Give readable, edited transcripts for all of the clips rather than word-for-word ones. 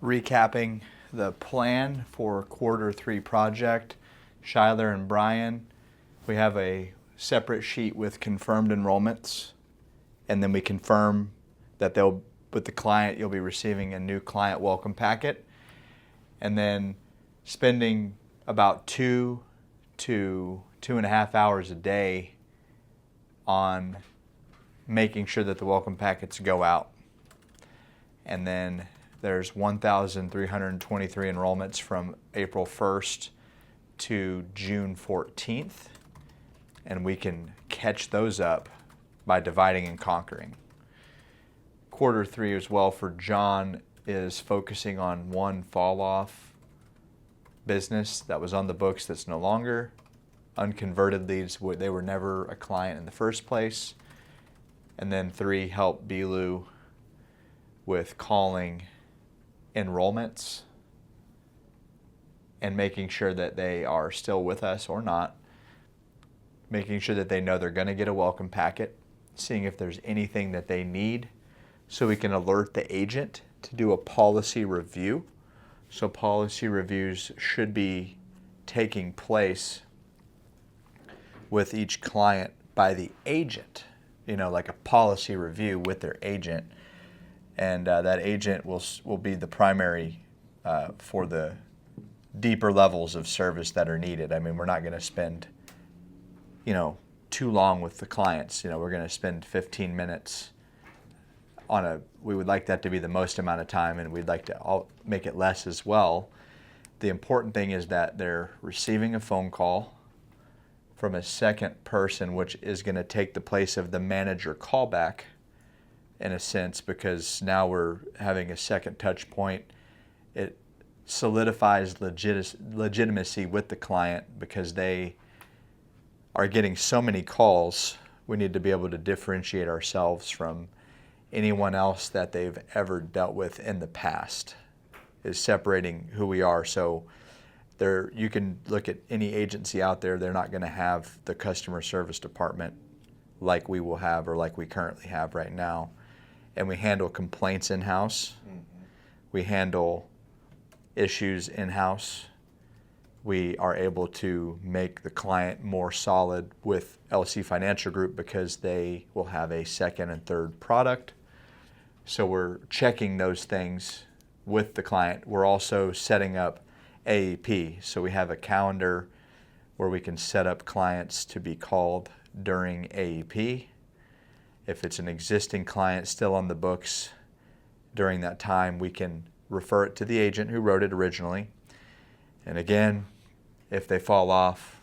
recapping the plan for Q3 project, Shyler and Brian, we have a separate sheet with confirmed enrollments, and then we confirm that with the client, you'll be receiving a new client welcome packet, and then spending about 2 to 2.5 hours a day on making sure that the welcome packets go out. And then there's 1,323 enrollments from April 1st to June 14th, and we can catch those up by dividing and conquering. Q3 as well for John is focusing on one fall off business that was on the books that's no longer, unconverted leads, they were never a client in the first place. And then 3, help Bilu with calling enrollments and making sure that they are still with us or not, making sure that they know they're going to get a welcome packet, seeing if there's anything that they need so we can alert the agent to do a policy review. So policy reviews should be taking place with each client by the agent, like a policy review with their agent. And that agent will be the primary for the deeper levels of service that are needed. I mean, we're not going to spend, too long with the clients. We're going to spend 15 minutes we would like that to be the most amount of time, and we'd like to make it less as well. The important thing is that they're receiving a phone call from a second person, which is going to take the place of the manager callback in a sense, because now we're having a second touch point. It solidifies legitimacy with the client because they are getting so many calls. We need to be able to differentiate ourselves from anyone else that they've ever dealt with in the past, is separating who we are. So you can look at any agency out there, they're not going to have the customer service department like we will have or like we currently have right now. And we handle complaints in-house. Mm-hmm. We handle issues in-house. We are able to make the client more solid with LC Financial Group because they will have a second and third product. So we're checking those things with the client. We're also setting up AEP. So we have a calendar where we can set up clients to be called during AEP. If it's an existing client still on the books during that time, we can refer it to the agent who wrote it originally. And again, if they fall off,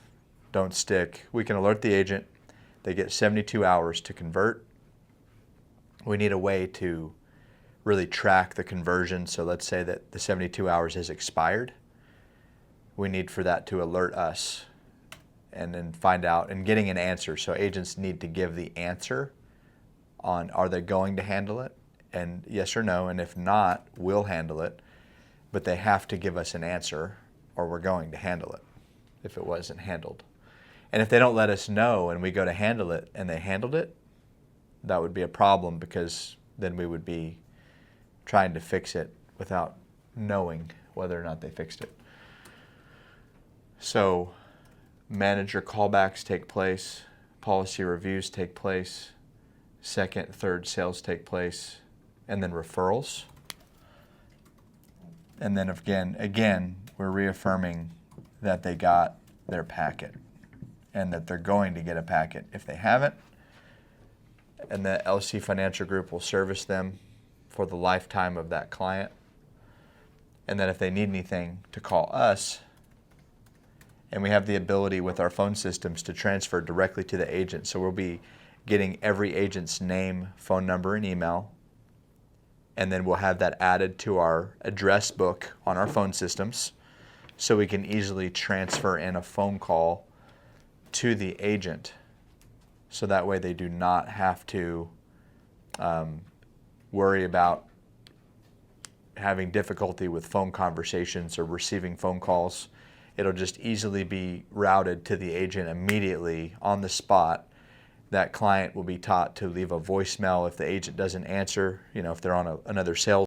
don't stick, we can alert the agent. They get 72 hours to convert. We need a way to really track the conversion. So let's say that the 72 hours has expired. We need for that to alert us and then find out and getting an answer. So agents need to give the answer on are they going to handle it, and yes or no, and if not, we'll handle it. But they have to give us an answer or we're going to handle it if it wasn't handled. And if they don't let us know and we go to handle it and they handled it, that would be a problem, because then we would be trying to fix it without knowing whether or not they fixed it. So manager callbacks take place, policy reviews take place, second, third sales take place, and then referrals. And then again, we're reaffirming that they got their packet and that they're going to get a packet if they haven't. And the LC Financial Group will service them for the lifetime of that client. And then if they need anything, to call us. And we have the ability with our phone systems to transfer directly to the agent. So we'll be getting every agent's name, phone number, and email. And then we'll have that added to our address book on our phone systems, so we can easily transfer in a phone call to the agent. So that way they do not have to worry about having difficulty with phone conversations or receiving phone calls. It'll just easily be routed to the agent immediately on the spot. That client will be taught to leave a voicemail if the agent doesn't answer, if they're on another sales